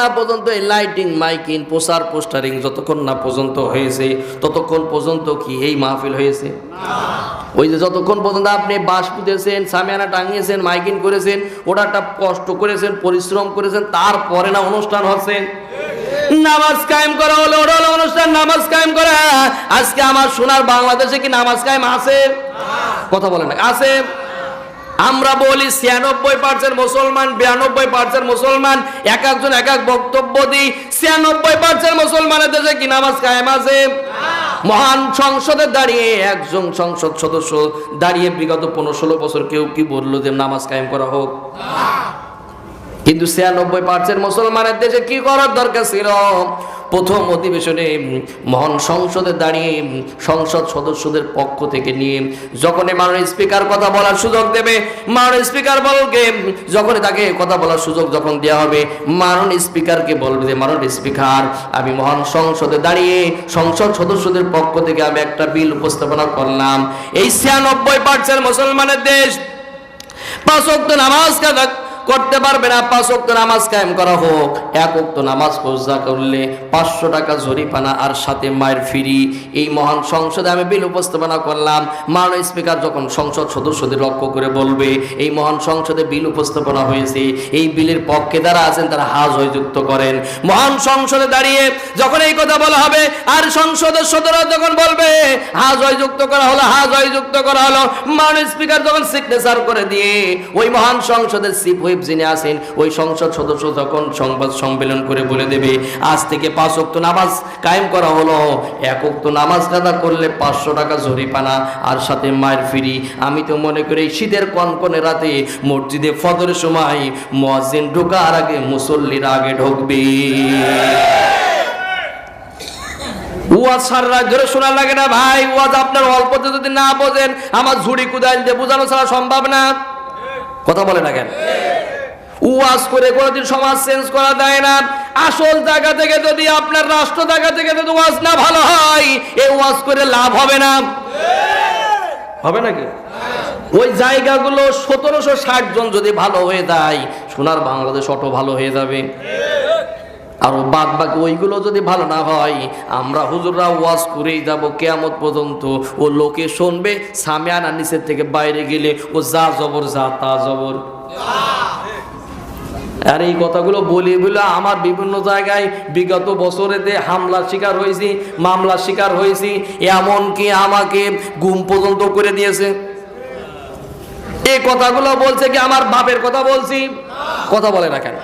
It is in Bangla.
না পর্যন্ত এই লাইটিং মাইকিং প্রচার পোস্টারিং যতক্ষণ না পর্যন্ত হয়েছে ততক্ষণ পর্যন্ত কি এই মাহফিল হয়েছে? ওই যে যতক্ষণ পর্যন্ত আপনি বাঁশ পুঁতেছেন, সামিয়ানা টাঙিয়েছেন, মাইকিং করেছেন, ওটা কষ্ট করেছেন, পরিশ্রম করেছেন, তারপরে না অনুষ্ঠান হচ্ছে। নামাজ কায়েম করা হলো, ওটা হলো অনুষ্ঠান, নামাজ কায়েম করা। আজকে আমার সোনার বাংলাদেশে কি নামাজ কায়েম আছে? কথা বলেন না, আছে? আমরা বলি 96% মুসলমান, 92% মুসলমান, এক একজন এক এক বক্তব্য দিই। 96% মুসলমানের দেশে কি নামাজ কায়েম আছে? মহান সংসদে দাঁড়িয়ে একজন সংসদ সদস্য দাঁড়িয়ে বিগত 15-16 বছর কেউ কি বললো যে নামাজ কায়েম করা হোক? কিন্তু 96% মুসলমানের দেশে কি করার দরকার ছিল? প্রথম অধিবেশনে মহান সংসদে দাঁড়িয়ে সংসদ সদস্যদের পক্ষ থেকে নিয়ে যখনই মাননীয় স্পিকার কথা বলার সুযোগ দেবে, মাননীয় স্পিকার বলকে যখনই তাকে কথা বলার সুযোগ যখন দেওয়া হবে, মাননীয় স্পিকারকে বলবে যে মাননীয় স্পিকার, আমি মহান সংসদে দাঁড়িয়ে সংসদ সদস্যদের পক্ষ থেকে আমি একটা বিল উপস্থাপনা করলাম। এই 96% মুসলমানের দেশ 5 ওয়াক্ত নামাজ করতে পারবে না, 5 ওয়াক্ত নামাজ কায়েম করা হোক। 1 ওয়াক্ত নামাজ কসা করলে 500 টাকা জরিমানা আর সাথে মায়ের ফ্রি। এই মহান সংসদে আমি বিল উপস্থাপনা করলাম। মাননীয় স্পিকার যখন সংসদ সদস্যদের লক্ষ্য করে বলবে এই মহান সংসদে বিল উপস্থাপনা হয়েছে, এই বিলের পক্ষে যারা আছেন তারা হাত যুক্ত করেন। মহান সংসদে দাঁড়িয়ে যখন এই কথা বলা হবে আর সংসদের সদস্যরা যখন বলবে হাত যুক্ত করা হলো, হাত যুক্ত করা হলো, মাননীয় স্পিকার যখন সিগনেচার করে দিয়ে ওই মহান সংসদের চিফ যিনি আছেন ওই সংসদ সদস্য যখন সংবাদ সম্মেলন করে বলে দেবে আজ থেকে 5 ওয়াক্ত নামাজ কায়েম করা হলো, 1 ওয়াক্ত নামাজ কাজা করলে 500 টাকা জরিমানা আর সাথে মায়ের ফ্রি। আমি তো মনে করি শীতের কনকনে রাতে মসজিদে ফজরের সময় মুয়াজ্জিন ঢোকার আগে মুসল্লিরা আগে ঢুকবে। ওয়াজ সারা রাত ধরে শোনা লাগে না ভাই? ওয়াজ আপনার অল্পতে যদি না বোঝেন আমার ঝুড়ি কুদাইল দিয়ে বোঝানো ছাড়া সম্ভব না। কথা বলে না কেন? ওয়াজ করে কোনোদিন সমাজ চেঞ্জ করা যায় না। আসল জায়গা থেকে যদি আপনার রাষ্ট্র জায়গা থেকে যদি ওয়াজ না ভালো হয়, এই ওয়াজ করে লাভ হবে না। হবে নাকি? ওই জায়গাগুলো 1760 জন যদি ভালো হয়ে যায়, সোনার বাংলাদেশ অটো ভালো হয়ে যাবে। আর বাদ বাকি ওইগুলো যদি ভালো না হয়, আমরা হুজুররা ওয়াজ করেই যাব কিয়ামত পর্যন্ত। ও লোকে শুনবে, সামিয়ানা নিচের থেকে বাইরে গেলে ও যা জবর যা তা জবর। আর এই কথাগুলো বলি বলে আমার বিভিন্ন জায়গায় বিগত বছরেতে হামলার শিকার হয়েছি, মামলার শিকার হয়েছি, এমনকি আমাকে গুম পর্যন্ত করে দিয়েছে। এই কথাগুলো বলছে কি আমার বাপের কথা বলছি? কথা বলে না কেন?